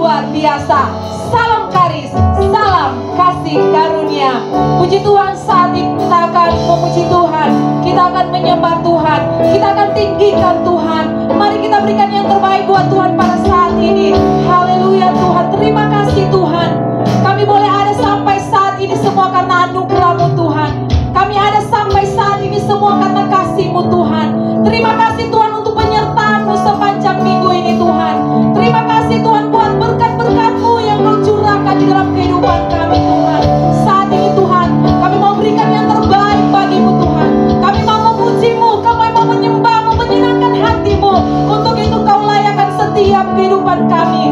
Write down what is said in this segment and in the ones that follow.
luar biasa. Salam karis, salam kasih karunia. Puji Tuhan, saat ini kita akan memuji Tuhan, kita akan menyembah Tuhan, kita akan tinggikan Tuhan. Mari kita berikan yang terbaik buat Tuhan pada saat ini. Haleluya Tuhan, terima kasih Tuhan. Kami boleh ada sampai saat ini semua karena anugerah-Mu Tuhan. Kami ada sampai saat ini semua karena kasih-Mu Tuhan. Terima kasih Tuhan untuk penyertaan-Mu sepanjang minggu ini Tuhan. Terima kasih Tuhan buat berkat-berkat-Mu yang Kau curahkan di dalam kehidupan kami Tuhan. Saat ini Tuhan, kami mau berikan yang terbaik bagi-Mu Tuhan. Kami mau memuji-Mu, kami mau menyembah-Mu, menyenangkan hati-Mu. Untuk itu Kau layakkan setiap kehidupan kami.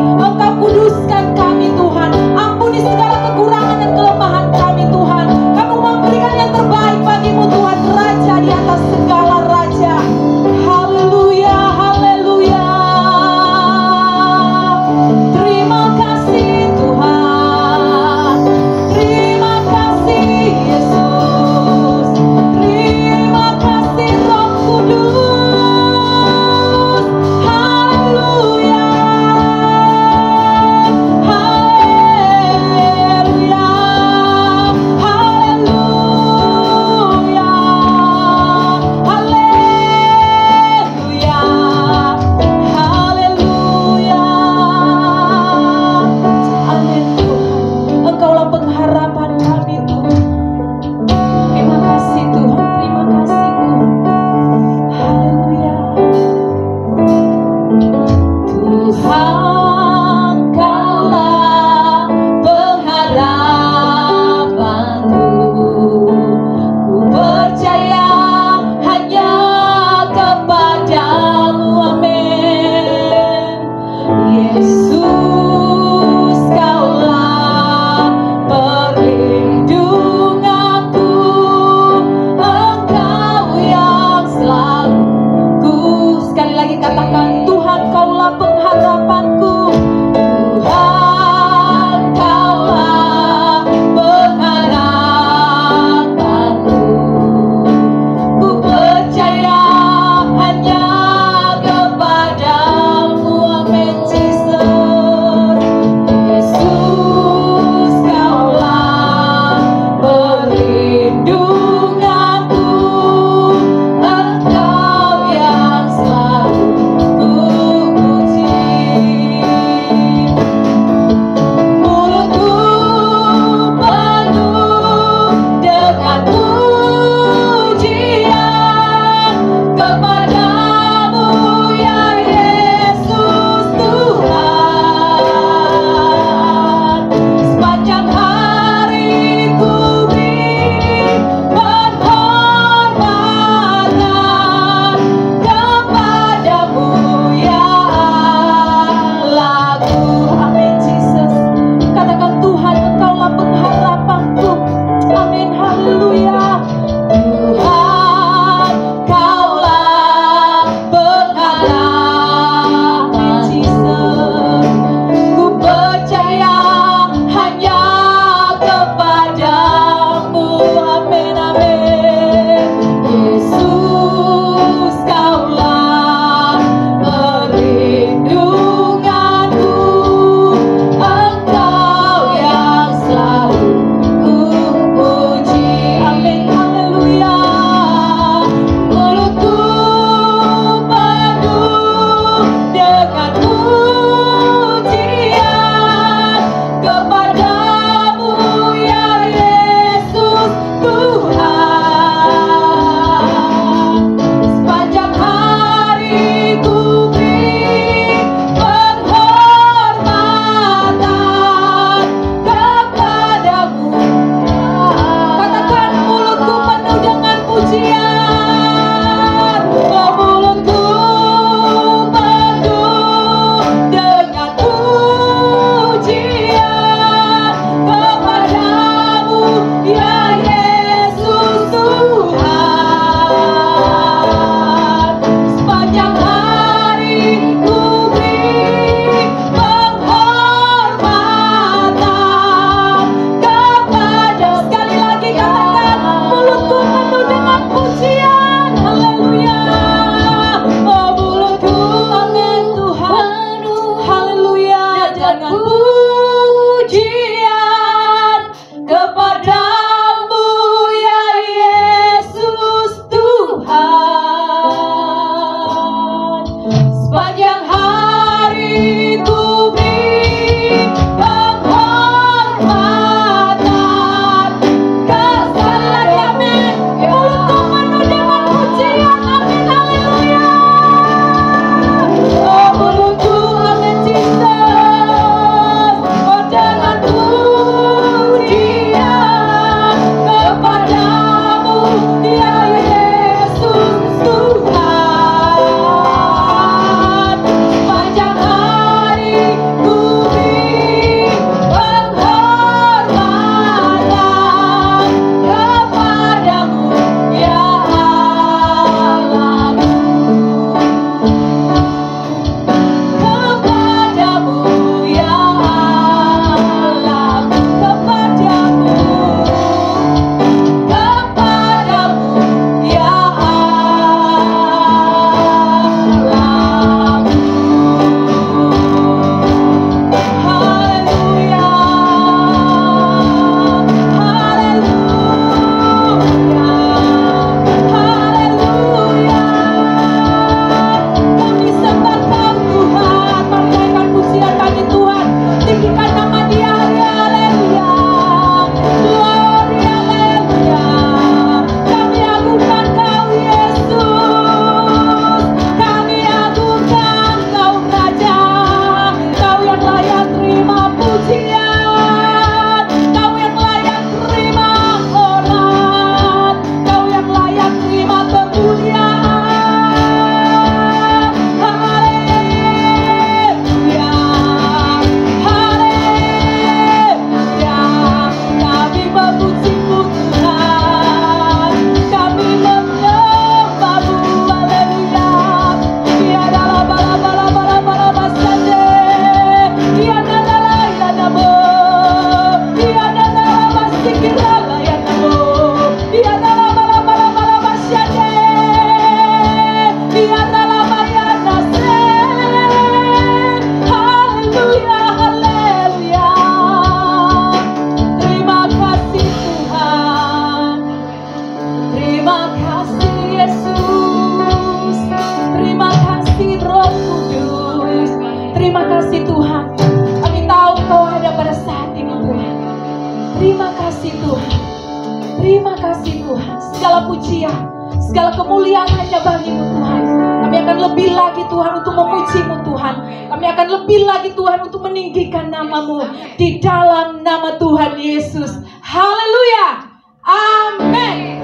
pujian, segala kemuliaan hanya bagi-Mu Tuhan. Kami akan lebih lagi Tuhan untuk memuji-Mu Tuhan. Kami akan lebih lagi Tuhan untuk meninggikan nama-Mu di dalam nama Tuhan Yesus. Haleluya. Amin.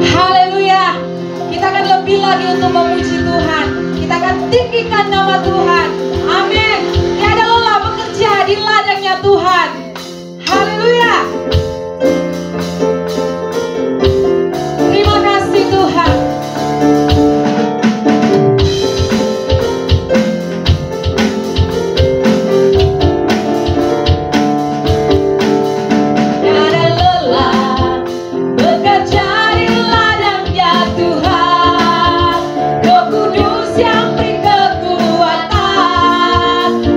Haleluya. Kita akan lebih lagi untuk memuji Tuhan. Kita akan tinggikan nama Tuhan. Amin. Tiada lelah bekerja di ladangnya Tuhan. Haleluya. Terima kasih Tuhan. Tiada lelah bekerja di ladangnya Tuhan. Roh Kudus yang beri kekuatan,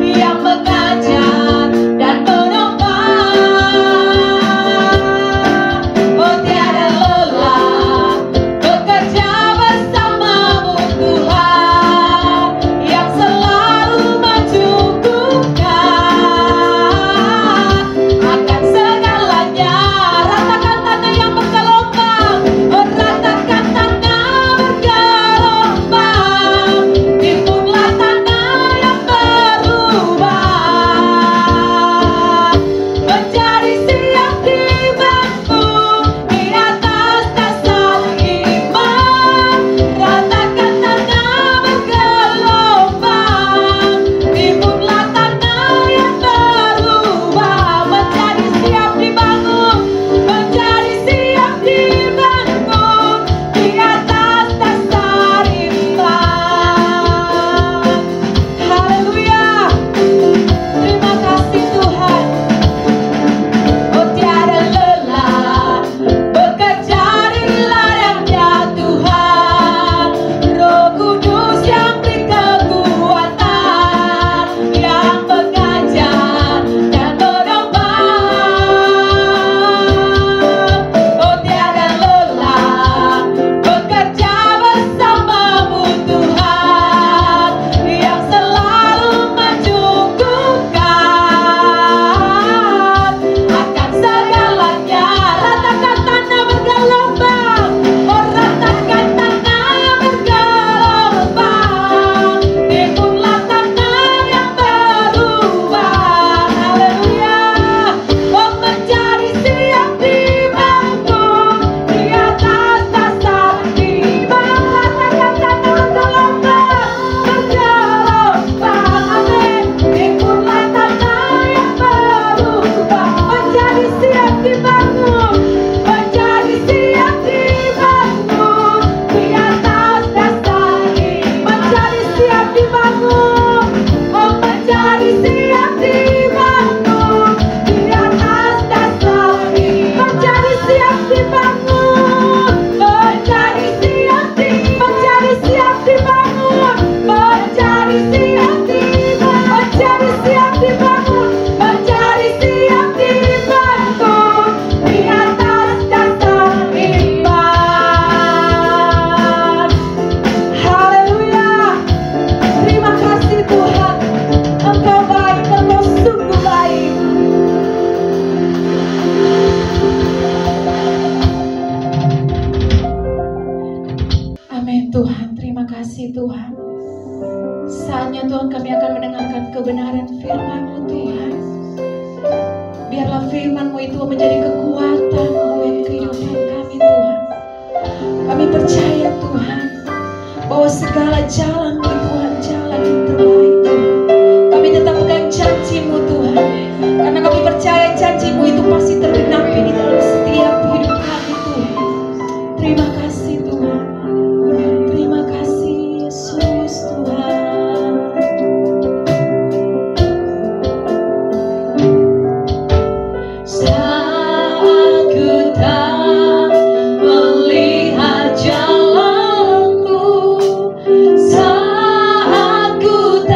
yang mengajar dan Saatnya Tuhan kami akan mendengarkan kebenaran firman-Mu Tuhan. Biarlah firman-Mu itu menjadi kekuatan buat kehidupan kami Tuhan. Kami percaya Tuhan bahwa segala jalan-Mu Tuhan jalan yang terbaik Tuhan. Kami tetap pegang janji-Mu Tuhan, karena kami percaya janji-Mu itu pasti tergenapi di dalam setiap hidup kami Tuhan. Terima kasih Tuhan. Terima kasih Yesus Tuhan. Saat ku tak melihat jalan-Mu, saat ku tak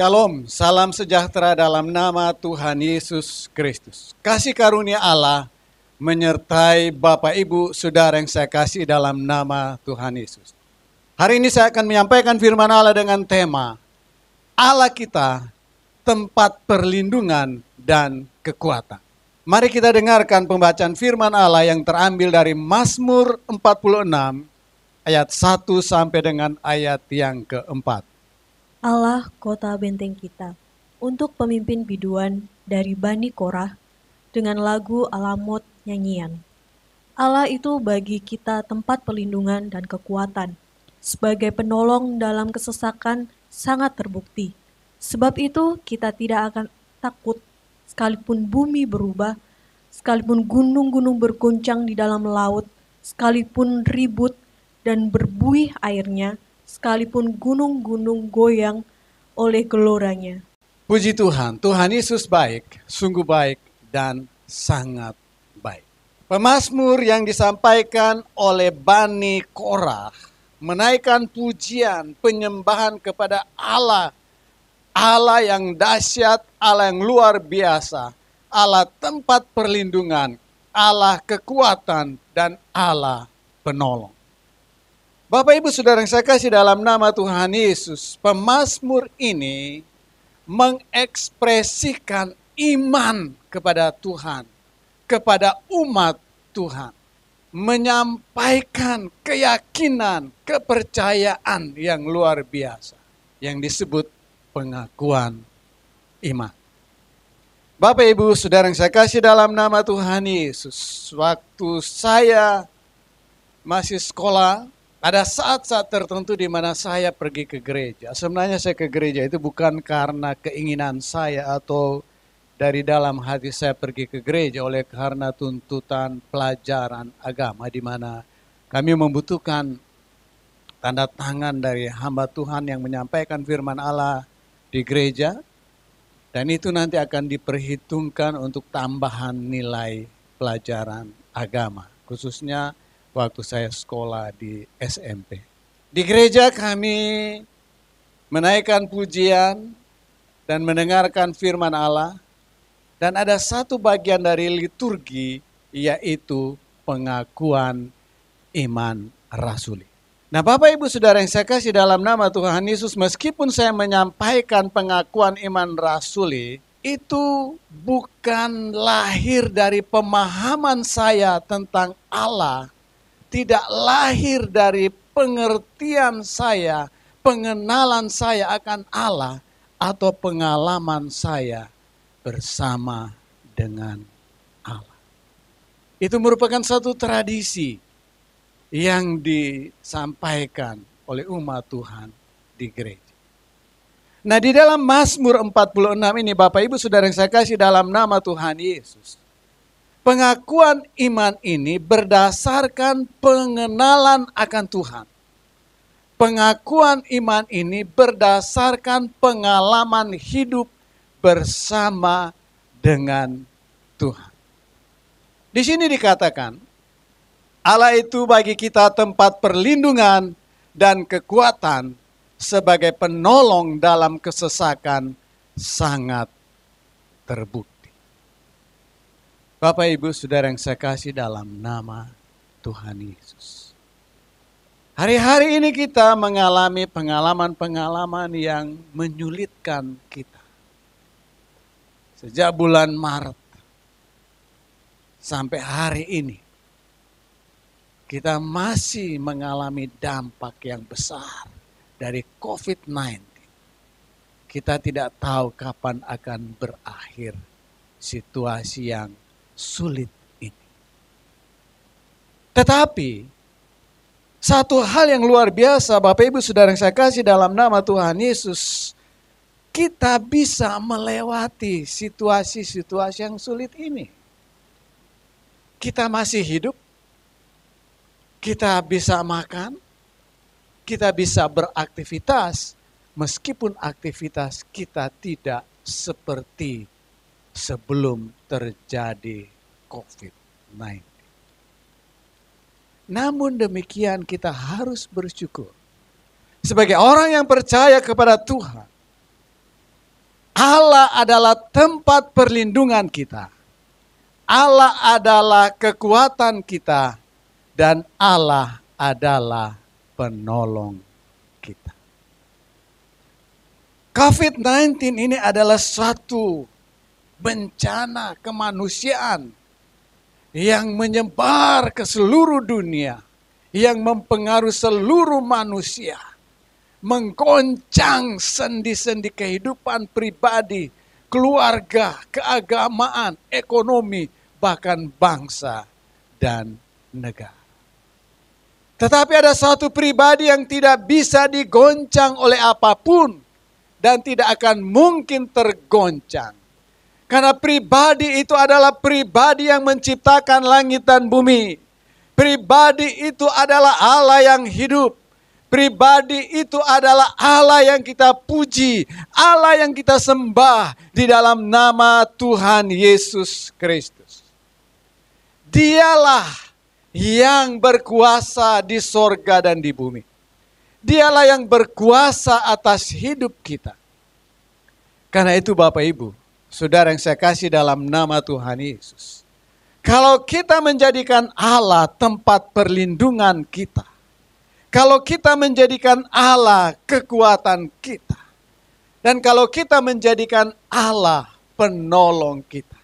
Shalom, salam sejahtera dalam nama Tuhan Yesus Kristus. Kasih karunia Allah menyertai Bapak Ibu Saudara yang saya kasih dalam nama Tuhan Yesus. Hari ini saya akan menyampaikan firman Allah dengan tema Allah kita, tempat perlindungan dan kekuatan. Mari kita dengarkan pembacaan firman Allah yang terambil dari Mazmur 46 ayat 1 sampai dengan ayat yang keempat. Allah kota benteng kita, untuk pemimpin biduan dari Bani Korah dengan lagu alamot nyanyian. Allah itu bagi kita tempat perlindungan dan kekuatan, sebagai penolong dalam kesesakan sangat terbukti. Sebab itu kita tidak akan takut, sekalipun bumi berubah, sekalipun gunung-gunung bergoncang di dalam laut, sekalipun ribut dan berbuih airnya, sekalipun gunung-gunung goyang oleh geloranya. Puji Tuhan, Tuhan Yesus baik, sungguh baik dan sangat baik. Pemazmur yang disampaikan oleh Bani Korah menaikkan pujian, penyembahan kepada Allah. Allah yang dahsyat, Allah yang luar biasa, Allah tempat perlindungan, Allah kekuatan, dan Allah penolong. Bapak Ibu Saudara yang saya kasih dalam nama Tuhan Yesus, pemazmur ini mengekspresikan iman kepada Tuhan, kepada umat Tuhan. Menyampaikan keyakinan, kepercayaan yang luar biasa, yang disebut pengakuan iman. Bapak Ibu Saudara yang saya kasih dalam nama Tuhan Yesus, waktu saya masih sekolah, ada saat-saat tertentu di mana saya pergi ke gereja. Sebenarnya saya ke gereja itu bukan karena keinginan saya atau dari dalam hati saya pergi ke gereja oleh karena tuntutan pelajaran agama di mana kami membutuhkan tanda tangan dari hamba Tuhan yang menyampaikan firman Allah di gereja. Dan itu nanti akan diperhitungkan untuk tambahan nilai pelajaran agama. Khususnya waktu saya sekolah di SMP. Di gereja kami menaikkan pujian dan mendengarkan firman Allah. Dan ada satu bagian dari liturgi yaitu pengakuan iman rasuli. Nah Bapak Ibu Saudara yang saya kasih dalam nama Tuhan Yesus, meskipun saya menyampaikan pengakuan iman rasuli, itu bukan lahir dari pemahaman saya tentang Allah, tidak lahir dari pengertian saya, pengenalan saya akan Allah, atau pengalaman saya bersama dengan Allah. Itu merupakan satu tradisi yang disampaikan oleh umat Tuhan di gereja. Nah di dalam Mazmur 46 ini Bapak Ibu Saudara yang saya kasih dalam nama Tuhan Yesus, pengakuan iman ini berdasarkan pengenalan akan Tuhan. Pengakuan iman ini berdasarkan pengalaman hidup bersama dengan Tuhan. Di sini dikatakan, Allah itu bagi kita tempat perlindungan dan kekuatan sebagai penolong dalam kesesakan sangat terbukti. Bapak Ibu Saudara yang saya kasih dalam nama Tuhan Yesus. Hari-hari ini kita mengalami pengalaman-pengalaman yang menyulitkan kita. Sejak bulan Maret sampai hari ini, kita masih mengalami dampak yang besar dari COVID-19. Kita tidak tahu kapan akan berakhir situasi yang sulit ini. Tetapi satu hal yang luar biasa Bapak Ibu Saudara yang saya kasih dalam nama Tuhan Yesus, kita bisa melewati situasi-situasi yang sulit ini. Kita masih hidup. Kita bisa makan, kita bisa beraktivitas, meskipun aktivitas kita tidak seperti sebelum terjadi COVID-19. Namun demikian kita harus bersyukur. Sebagai orang yang percaya kepada Tuhan, Allah adalah tempat perlindungan kita. Allah adalah kekuatan kita. Dan Allah adalah penolong kita. COVID-19 ini adalah suatu bencana kemanusiaan yang menyebar ke seluruh dunia, yang mempengaruhi seluruh manusia, menggoncang sendi-sendi kehidupan pribadi, keluarga, keagamaan, ekonomi, bahkan bangsa dan negara. Tetapi ada satu pribadi yang tidak bisa digoncang oleh apapun dan tidak akan mungkin tergoncang. Karena pribadi itu adalah pribadi yang menciptakan langit dan bumi. Pribadi itu adalah Allah yang hidup. Pribadi itu adalah Allah yang kita puji, Allah yang kita sembah di dalam nama Tuhan Yesus Kristus. Dialah yang berkuasa di sorga dan di bumi. Dialah yang berkuasa atas hidup kita. Karena itu Bapak Ibu, saudara yang saya kasih dalam nama Tuhan Yesus. Kalau kita menjadikan Allah tempat perlindungan kita. Kalau kita menjadikan Allah kekuatan kita. Dan kalau kita menjadikan Allah penolong kita.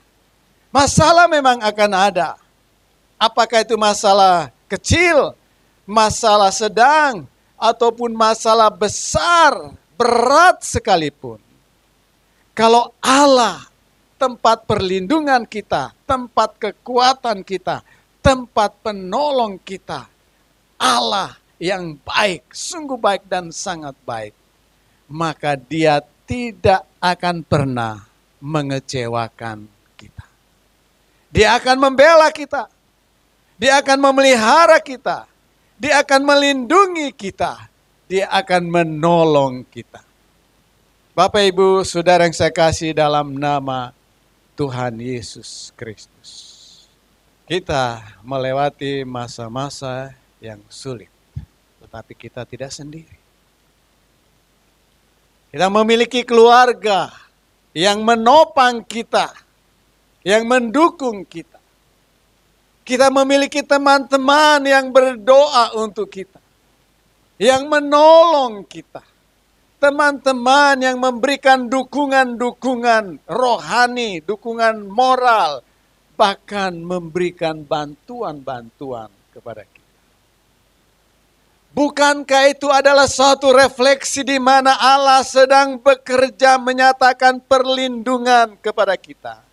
Masalah memang akan ada. Apakah itu masalah kecil, masalah sedang, ataupun masalah besar, berat sekalipun. Kalau Allah tempat perlindungan kita, tempat kekuatan kita, tempat penolong kita, Allah yang baik, sungguh baik dan sangat baik, maka Dia tidak akan pernah mengecewakan kita. Dia akan membela kita, Dia akan memelihara kita, Dia akan melindungi kita, Dia akan menolong kita. Bapak Ibu, saudara yang saya kasih dalam nama Tuhan Yesus Kristus. Kita melewati masa-masa yang sulit, tetapi kita tidak sendiri. Kita memiliki keluarga yang menopang kita, yang mendukung kita. Kita memiliki teman-teman yang berdoa untuk kita, yang menolong kita. Teman-teman yang memberikan dukungan-dukungan rohani, dukungan moral, bahkan memberikan bantuan-bantuan kepada kita. Bukankah itu adalah suatu refleksi di mana Allah sedang bekerja menyatakan perlindungan kepada kita?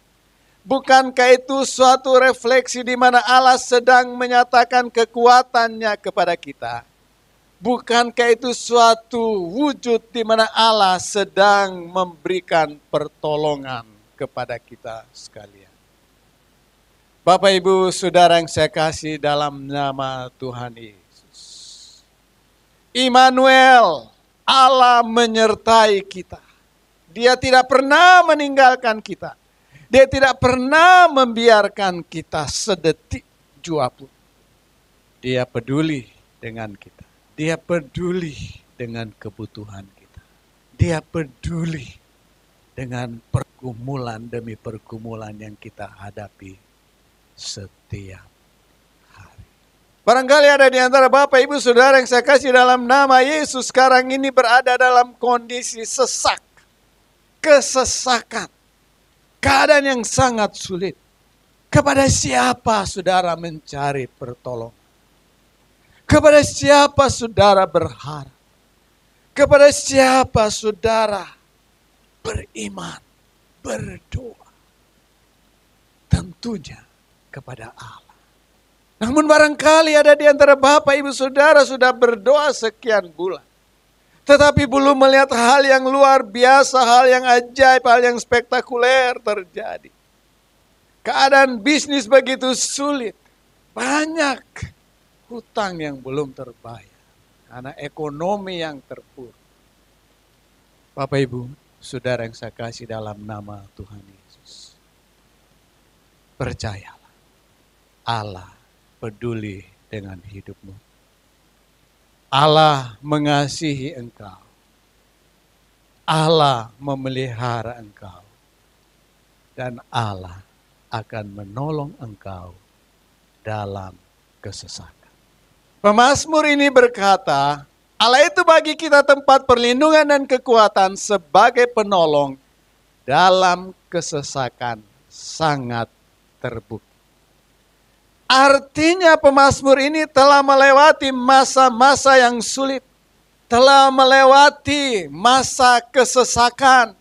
Bukankah itu suatu refleksi di mana Allah sedang menyatakan kekuatannya kepada kita? Bukankah itu suatu wujud di mana Allah sedang memberikan pertolongan kepada kita sekalian? Bapak Ibu saudara yang saya kasih dalam nama Tuhan Yesus. Immanuel, Allah menyertai kita. Dia tidak pernah meninggalkan kita. Dia tidak pernah membiarkan kita sedetik jua pun. Dia peduli dengan kita. Dia peduli dengan kebutuhan kita. Dia peduli dengan pergumulan demi pergumulan yang kita hadapi setiap hari. Barangkali ada di antara Bapak Ibu Saudara yang saya kasih dalam nama Yesus sekarang ini berada dalam kondisi sesak, kesesakan, keadaan yang sangat sulit. Kepada siapa saudara mencari pertolongan? Kepada siapa saudara berharap? Kepada siapa saudara beriman, berdoa? Tentunya kepada Allah. Namun barangkali ada di antara Bapak Ibu Saudara sudah berdoa sekian bulan. Tetapi belum melihat hal yang luar biasa, hal yang ajaib, hal yang spektakuler terjadi. Keadaan bisnis begitu sulit. Banyak hutang yang belum terbayar. Karena ekonomi yang terpuruk. Bapak Ibu, saudara yang saya kasih dalam nama Tuhan Yesus. Percayalah. Allah peduli dengan hidupmu. Allah mengasihi engkau. Allah memelihara engkau dan Allah akan menolong engkau dalam kesesakan. Pemazmur ini berkata, Allah itu bagi kita tempat perlindungan dan kekuatan sebagai penolong dalam kesesakan sangat terbukti. Artinya pemazmur ini telah melewati masa-masa yang sulit, telah melewati masa kesesakan,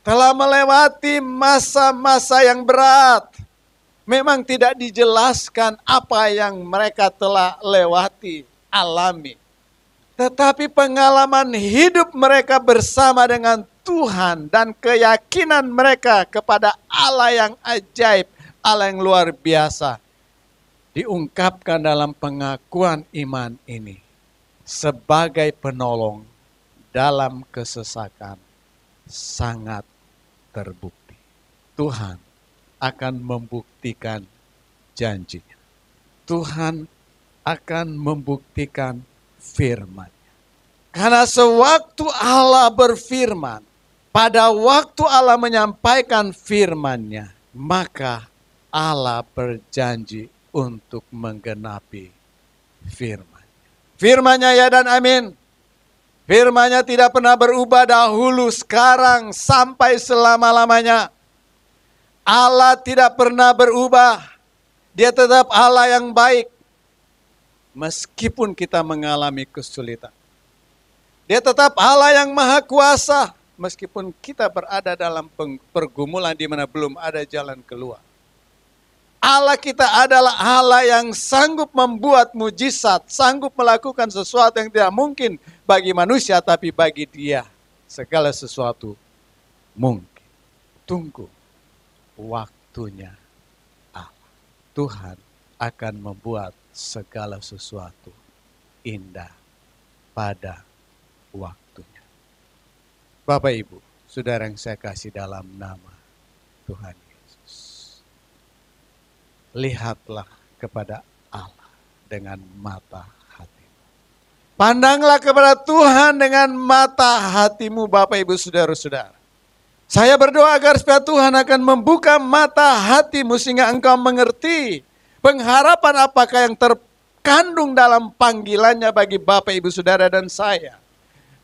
telah melewati masa-masa yang berat. Memang tidak dijelaskan apa yang mereka telah lewati, alami. Tetapi pengalaman hidup mereka bersama dengan Tuhan dan keyakinan mereka kepada Allah yang ajaib, Allah yang luar biasa, diungkapkan dalam pengakuan iman ini sebagai penolong dalam kesesakan sangat terbukti. Tuhan akan membuktikan janjinya. Tuhan akan membuktikan firman-Nya. Karena sewaktu Allah berfirman, pada waktu Allah menyampaikan firman-Nya, maka Allah berjanji untuk menggenapi firman. Firman-Nya ya dan amin. Firman-Nya tidak pernah berubah dahulu, sekarang, sampai selama-lamanya. Allah tidak pernah berubah. Dia tetap Allah yang baik. Meskipun kita mengalami kesulitan. Dia tetap Allah yang maha kuasa. Meskipun kita berada dalam pergumulan di mana belum ada jalan keluar. Allah kita adalah Allah yang sanggup membuat mujizat, sanggup melakukan sesuatu yang tidak mungkin bagi manusia, tapi bagi Dia segala sesuatu mungkin. Tunggu waktunya Allah. Tuhan akan membuat segala sesuatu indah pada waktunya. Bapak Ibu, saudara yang saya kasih dalam nama Tuhan Yesus. Lihatlah kepada Allah dengan mata hatimu. Pandanglah kepada Tuhan dengan mata hatimu, Bapak Ibu saudara-saudara. Saya berdoa agar supaya Tuhan akan membuka mata hatimu sehingga engkau mengerti pengharapan apakah yang terkandung dalam panggilannya bagi Bapak Ibu saudara dan saya.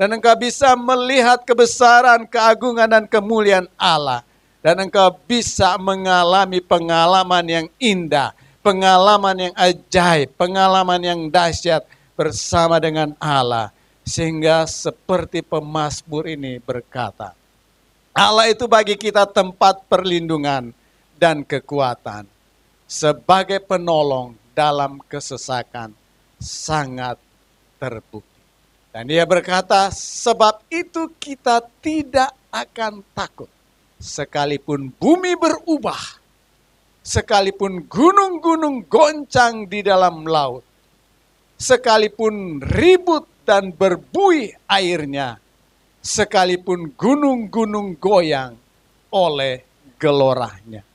Dan engkau bisa melihat kebesaran, keagungan dan kemuliaan Allah. Dan engkau bisa mengalami pengalaman yang indah, pengalaman yang ajaib, pengalaman yang dahsyat bersama dengan Allah. Sehingga seperti pemazmur ini berkata, Allah itu bagi kita tempat perlindungan dan kekuatan. Sebagai penolong dalam kesesakan sangat terbukti. Dan dia berkata, sebab itu kita tidak akan takut. Sekalipun bumi berubah, sekalipun gunung-gunung goncang di dalam laut, sekalipun ribut dan berbuih airnya, sekalipun gunung-gunung goyang oleh gelorahnya.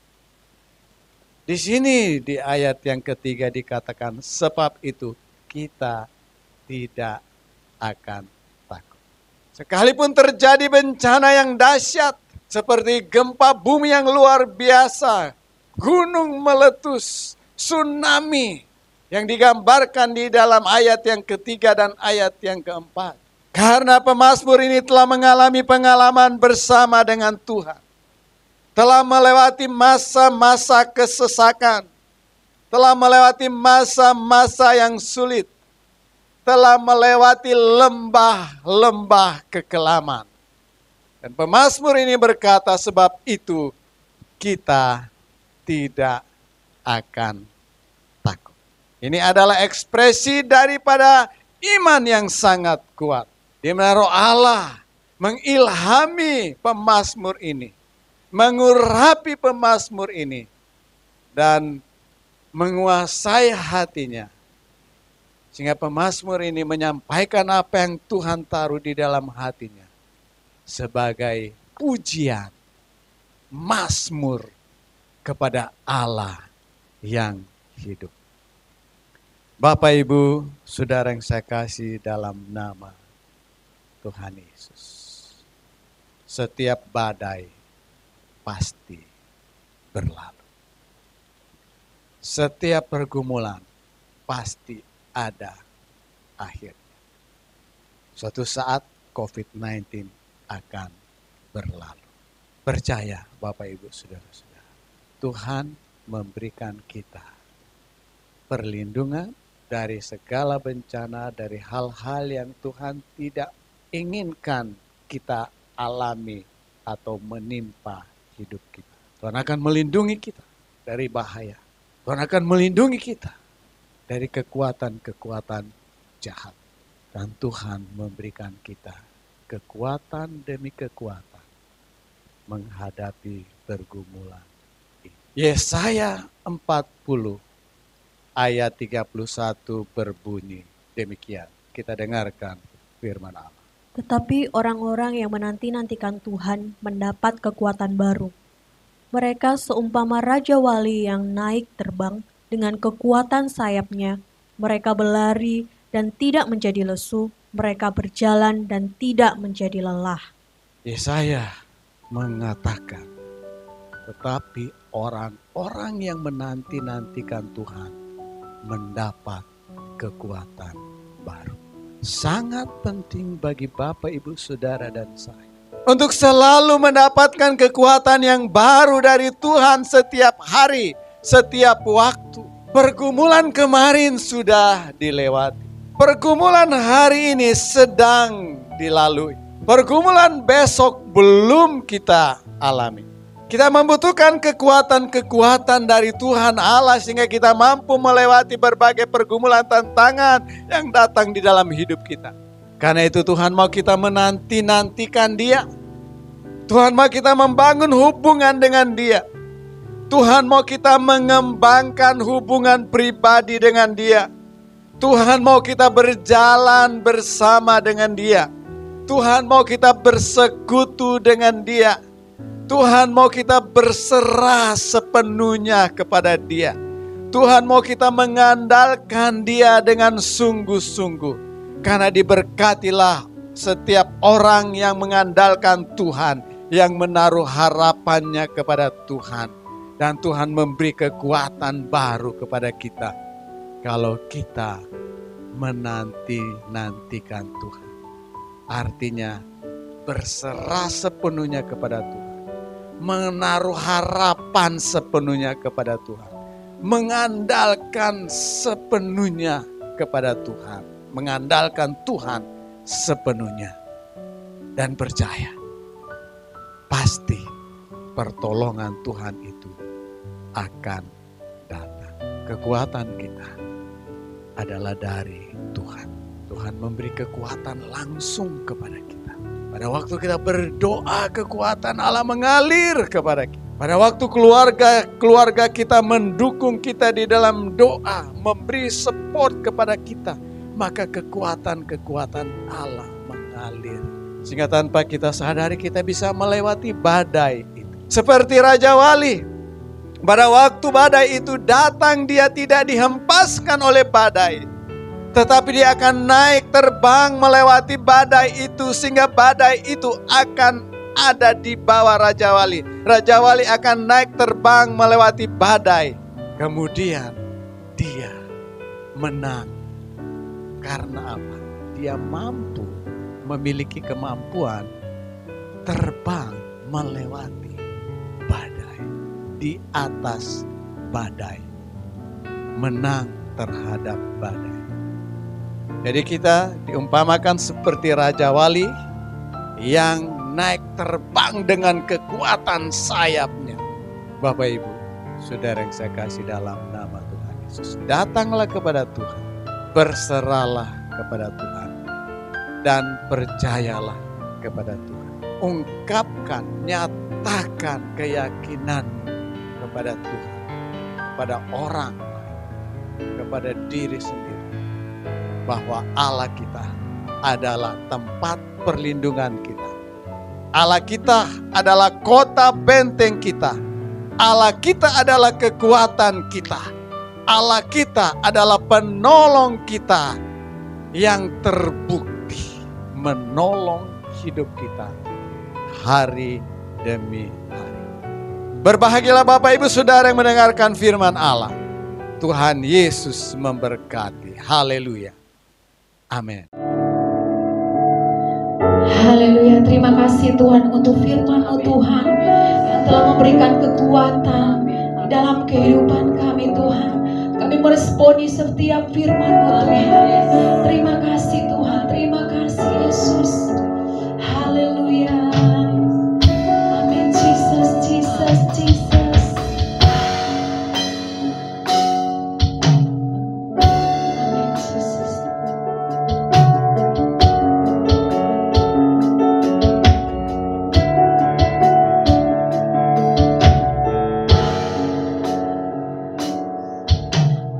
Di sini di ayat yang ketiga dikatakan, sebab itu kita tidak akan takut. Sekalipun terjadi bencana yang dahsyat, seperti gempa bumi yang luar biasa, gunung meletus, tsunami yang digambarkan di dalam ayat yang ketiga dan ayat yang keempat. Karena pemazmur ini telah mengalami pengalaman bersama dengan Tuhan. Telah melewati masa-masa kesesakan. Telah melewati masa-masa yang sulit. Telah melewati lembah-lembah kekelaman. Dan pemazmur ini berkata, sebab itu kita tidak akan takut. Ini adalah ekspresi daripada iman yang sangat kuat. Di mana Roh Allah mengilhami pemazmur ini, mengurapi pemazmur ini, dan menguasai hatinya. Sehingga pemazmur ini menyampaikan apa yang Tuhan taruh di dalam hatinya sebagai pujian, mazmur kepada Allah yang hidup. Bapak Ibu, saudara yang saya kasih dalam nama Tuhan Yesus. setiap badai pasti berlalu. Setiap pergumulan pasti ada akhirnya. Suatu saat COVID-19 akan berlalu. Percaya Bapak Ibu Saudara-saudara, Tuhan memberikan kita perlindungan dari segala bencana, dari hal-hal yang Tuhan tidak inginkan kita alami atau menimpa hidup kita. Tuhan akan melindungi kita dari bahaya. Tuhan akan melindungi kita dari kekuatan-kekuatan jahat. Dan Tuhan memberikan kita kekuatan demi kekuatan menghadapi pergumulan ini. Yesaya 40 ayat 31 berbunyi demikian. Kita dengarkan firman Allah. Tetapi orang-orang yang menanti-nantikan Tuhan mendapat kekuatan baru. Mereka seumpama Raja Wali yang naik terbang dengan kekuatan sayapnya. Mereka berlari dan tidak menjadi lesu. Mereka berjalan dan tidak menjadi lelah. Yesaya mengatakan, tetapi orang-orang yang menanti-nantikan Tuhan mendapat kekuatan baru. Sangat penting bagi Bapak, Ibu, Saudara, dan saya untuk selalu mendapatkan kekuatan yang baru dari Tuhan setiap hari, setiap waktu. Pergumulan kemarin sudah dilewati. Pergumulan hari ini sedang dilalui. Pergumulan besok belum kita alami. Kita membutuhkan kekuatan-kekuatan dari Tuhan Allah sehingga kita mampu melewati berbagai pergumulan tantangan yang datang di dalam hidup kita. Karena itu Tuhan mau kita menanti-nantikan Dia. Tuhan mau kita membangun hubungan dengan Dia. Tuhan mau kita mengembangkan hubungan pribadi dengan Dia. Tuhan mau kita berjalan bersama dengan Dia. Tuhan mau kita bersekutu dengan Dia. Tuhan mau kita berserah sepenuhnya kepada Dia. Tuhan mau kita mengandalkan Dia dengan sungguh-sungguh. Karena diberkatilah setiap orang yang mengandalkan Tuhan, yang menaruh harapannya kepada Tuhan. Dan Tuhan memberi kekuatan baru kepada kita. Kalau kita menanti-nantikan Tuhan. Artinya berserah sepenuhnya kepada Tuhan. Menaruh harapan sepenuhnya kepada Tuhan. Mengandalkan sepenuhnya kepada Tuhan. Mengandalkan Tuhan sepenuhnya. Dan percaya. Pasti pertolongan Tuhan itu akan datang. Kekuatan kita adalah dari Tuhan. Tuhan memberi kekuatan langsung kepada kita. Pada waktu kita berdoa, kekuatan Allah mengalir kepada kita. Pada waktu keluarga kita mendukung kita di dalam doa, memberi support kepada kita, maka kekuatan-kekuatan Allah mengalir. Sehingga tanpa kita sadari kita bisa melewati badai itu. Seperti Raja Wali. Pada waktu badai itu datang, dia tidak dihempaskan oleh badai. Tetapi dia akan naik terbang melewati badai itu. Sehingga badai itu akan ada di bawah Raja Wali. Raja Wali akan naik terbang melewati badai. Kemudian dia menang. Karena apa? Dia mampu, memiliki kemampuan terbang melewati badai. Di atas badai. Menang terhadap badai. Jadi kita diumpamakan seperti Raja Wali yang naik terbang dengan kekuatan sayapnya. Bapak Ibu, Saudara yang saya kasih dalam nama Tuhan Yesus. Datanglah kepada Tuhan. Berserahlah kepada Tuhan. Dan percayalah kepada Tuhan. Ungkapkan, nyatakan keyakinanmu kepada Tuhan. Kepada orang lain. Kepada diri sendiri. Bahwa Allah kita adalah tempat perlindungan kita. Allah kita adalah kota benteng kita. Allah kita adalah kekuatan kita. Allah kita adalah penolong kita yang terbukti menolong hidup kita hari demi hari. Berbahagialah Bapak Ibu Saudara yang mendengarkan firman Allah. Tuhan Yesus memberkati. Haleluya. Amin. Haleluya, terima kasih Tuhan untuk firman-Mu Tuhan yang telah memberikan kekuatan di dalam kehidupan kami Tuhan. Kami meresponi setiap firman-Mu Tuhan. Terima kasih Tuhan, terima kasih Yesus. Haleluya. Amin, Jesus, Jesus, Jesus. Amin, Jesus.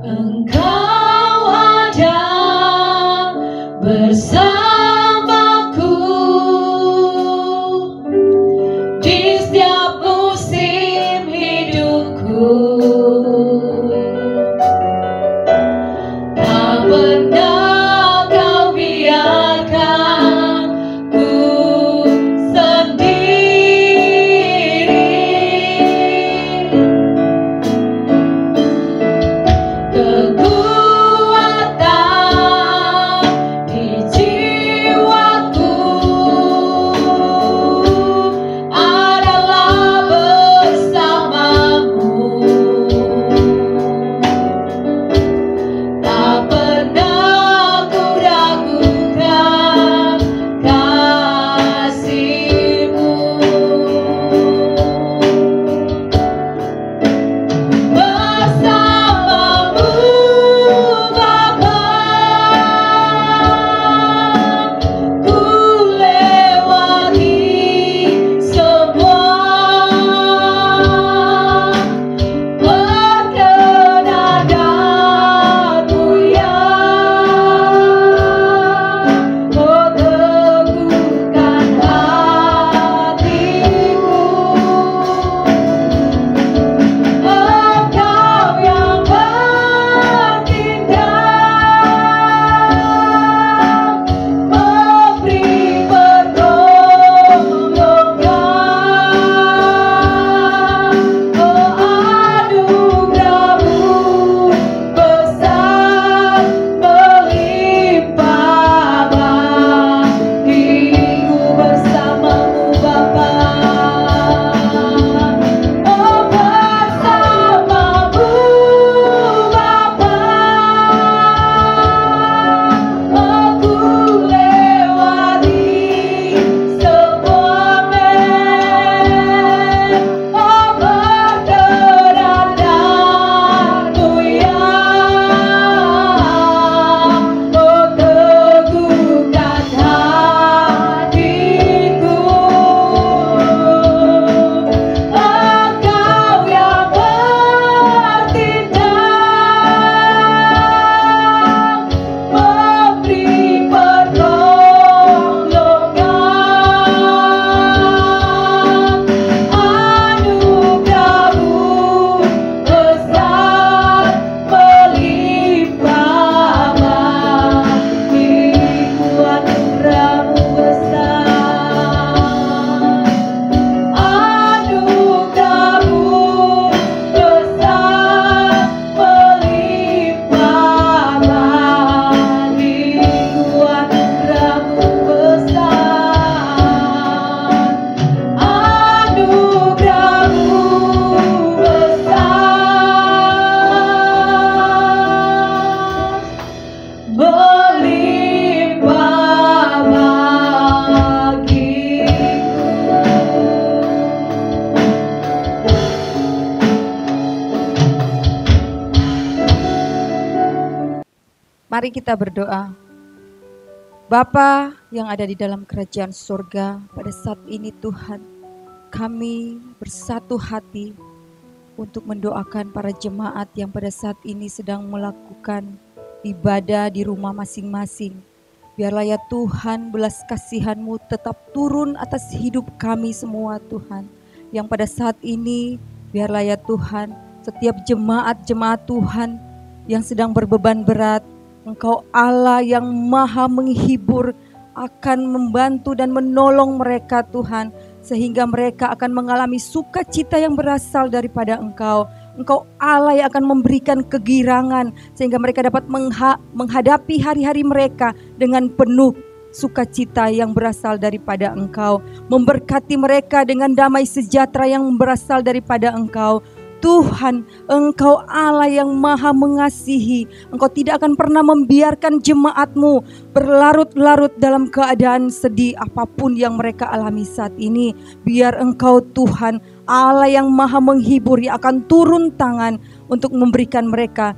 Engkau ada bersamaku di setiap musim hidupku. Tak pernah kau biarkan ku sendiri. Kekuatan di jiwaku adalah bersamamu. Tak pernah ku ragukan kasih-Mu. Bersamamu Bapa, ku lewati semua perkenan dan mulia. Oh, teguhkan hatiku. Engkau yang bertindak, memberi pertolongan. Oh, anugerah-Mu besar melimpah bagiku. Bersama-Mu Bapa. Oh, bersama-Mu Bapa, aku lewati semua perkenan dan mulia. Oh, teguhkan hatiku. Engkau yang bertindak, memberi pertolongan. Anugerah-Mu besar melimpah bagiku. Anugerah-Mu besar. Anugerah-Mu besar melimpah bagiku. Anugerah-Mu besar. Anugerah-Mu besar melimpah bagiku. Mari kita berdoa. Bapa yang ada di dalam kerajaan surga, pada saat ini Tuhan, kami bersatu hati untuk mendoakan para jemaat yang pada saat ini sedang melakukan ibadah di rumah masing-masing. Biarlah ya Tuhan, belas kasihan-Mu tetap turun atas hidup kami semua Tuhan. Yang pada saat ini, biarlah ya Tuhan, setiap jemaat-jemaat Tuhan yang sedang berbeban berat, Engkau Allah yang maha menghibur, akan membantu dan menolong mereka Tuhan. sehingga mereka akan mengalami sukacita yang berasal daripada Engkau. Engkau Allah yang akan memberikan kegirangan sehingga mereka dapat menghadapi hari-hari mereka dengan penuh sukacita yang berasal daripada Engkau. Memberkati mereka dengan damai sejahtera yang berasal daripada Engkau. Tuhan, Engkau Allah yang maha mengasihi. Engkau tidak akan pernah membiarkan jemaat-Mu berlarut-larut dalam keadaan sedih apapun yang mereka alami saat ini. Biar Engkau Tuhan, Allah yang maha menghibur, yang akan turun tangan untuk memberikan mereka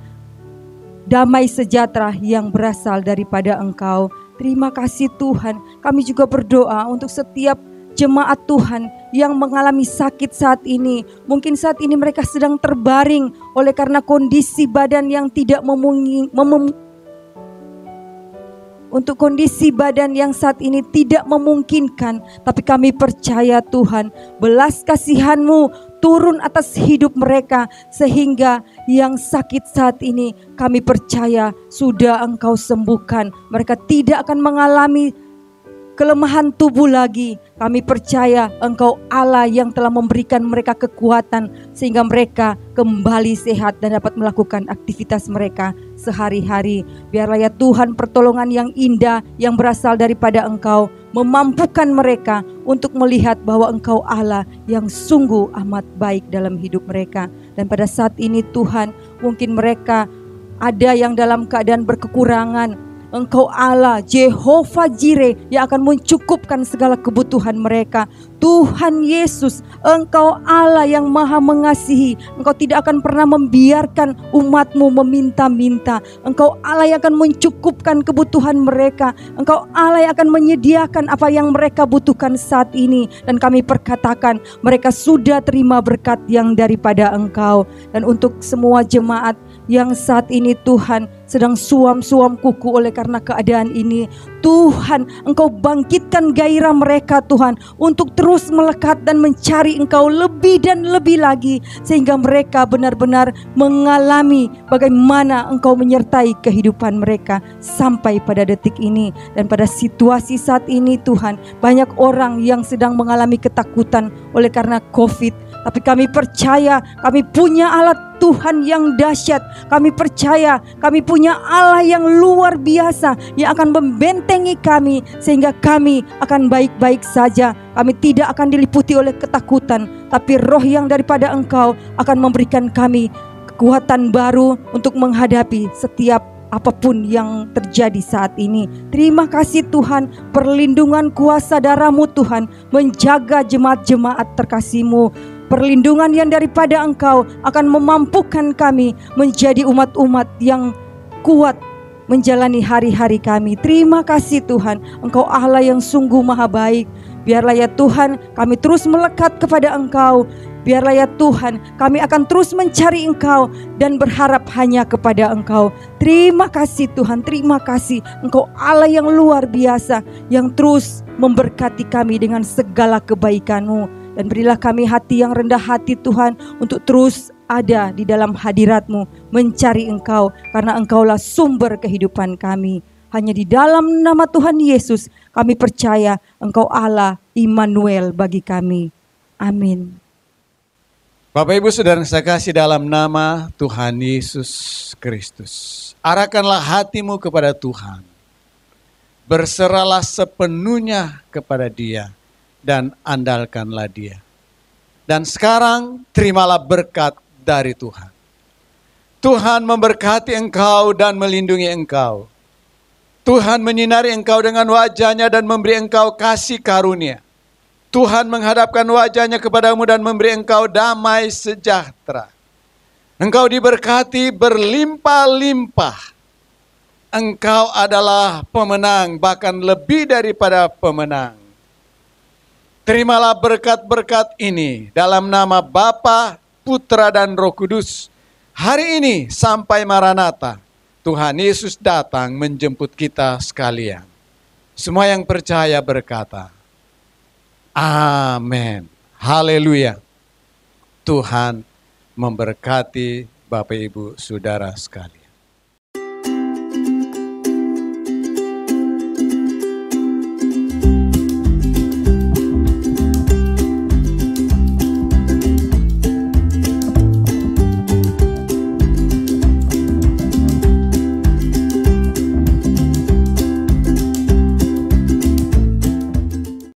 damai sejahtera yang berasal daripada Engkau. Terima kasih Tuhan. Kami juga berdoa untuk setiap jemaat Tuhan yang mengalami sakit saat ini. Mungkin saat ini mereka sedang terbaring oleh karena kondisi badan yang tidak untuk kondisi badan yang saat ini tidak memungkinkan. Tapi kami percaya Tuhan, belas kasihan-Mu turun atas hidup mereka, sehingga yang sakit saat ini kami percaya sudah Engkau sembuhkan. Mereka tidak akan mengalami kelemahan tubuh lagi. Kami percaya Engkau Allah yang telah memberikan mereka kekuatan sehingga mereka kembali sehat dan dapat melakukan aktivitas mereka sehari-hari. Biarlah ya Tuhan pertolongan yang indah yang berasal daripada Engkau memampukan mereka untuk melihat bahwa Engkau Allah yang sungguh amat baik dalam hidup mereka. Dan pada saat ini Tuhan, mungkin mereka ada yang dalam keadaan berkekurangan. Engkau Allah Jehovah Jireh yang akan mencukupkan segala kebutuhan mereka. Tuhan Yesus, Engkau Allah yang maha mengasihi. Engkau tidak akan pernah membiarkan umat-Mu meminta-minta. Engkau Allah yang akan mencukupkan kebutuhan mereka. Engkau Allah yang akan menyediakan apa yang mereka butuhkan saat ini. Dan kami perkatakan mereka sudah terima berkat yang daripada Engkau. Dan untuk semua jemaat yang saat ini Tuhan sedang suam-suam kuku oleh karena keadaan ini, Tuhan Engkau bangkitkan gairah mereka Tuhan untuk terus melekat dan mencari Engkau lebih dan lebih lagi, sehingga mereka benar-benar mengalami bagaimana Engkau menyertai kehidupan mereka sampai pada detik ini. Dan pada situasi saat ini Tuhan, banyak orang yang sedang mengalami ketakutan oleh karena COVID. Tapi kami percaya kami punya Allah Tuhan yang dahsyat. Kami percaya kami punya Allah yang luar biasa yang akan membentengi kami sehingga kami akan baik-baik saja. Kami tidak akan diliputi oleh ketakutan, tapi roh yang daripada Engkau akan memberikan kami kekuatan baru untuk menghadapi setiap apapun yang terjadi saat ini. Terima kasih Tuhan, perlindungan kuasa darah-Mu Tuhan menjaga jemaat-jemaat terkasih-Mu. Perlindungan yang daripada Engkau akan memampukan kami menjadi umat-umat yang kuat menjalani hari-hari kami. Terima kasih Tuhan, Engkau Allah yang sungguh maha baik. Biarlah ya Tuhan kami terus melekat kepada Engkau. Biarlah ya Tuhan kami akan terus mencari Engkau dan berharap hanya kepada Engkau. Terima kasih Tuhan, terima kasih. Engkau Allah yang luar biasa yang terus memberkati kami dengan segala kebaikan-Mu. Dan berilah kami hati yang rendah hati Tuhan untuk terus ada di dalam hadirat-Mu, mencari Engkau karena Engkaulah sumber kehidupan kami. Hanya di dalam nama Tuhan Yesus kami percaya Engkau Allah Immanuel bagi kami. Amin. Bapak Ibu Saudara yang saya kasih dalam nama Tuhan Yesus Kristus, arahkanlah hatimu kepada Tuhan. Berserahlah sepenuhnya kepada Dia dan andalkanlah Dia. Dan sekarang terimalah berkat dari Tuhan. Tuhan memberkati engkau dan melindungi engkau. Tuhan menyinari engkau dengan wajah-Nya dan memberi engkau kasih karunia. Tuhan menghadapkan wajah-Nya kepadamu dan memberi engkau damai sejahtera. Engkau diberkati berlimpah-limpah. Engkau adalah pemenang, bahkan lebih daripada pemenang. Terimalah berkat-berkat ini dalam nama Bapa, Putra dan Roh Kudus. Hari ini sampai Maranatha, Tuhan Yesus datang menjemput kita sekalian. Semua yang percaya berkata, amin. Haleluya. Tuhan memberkati Bapak Ibu Saudara sekalian.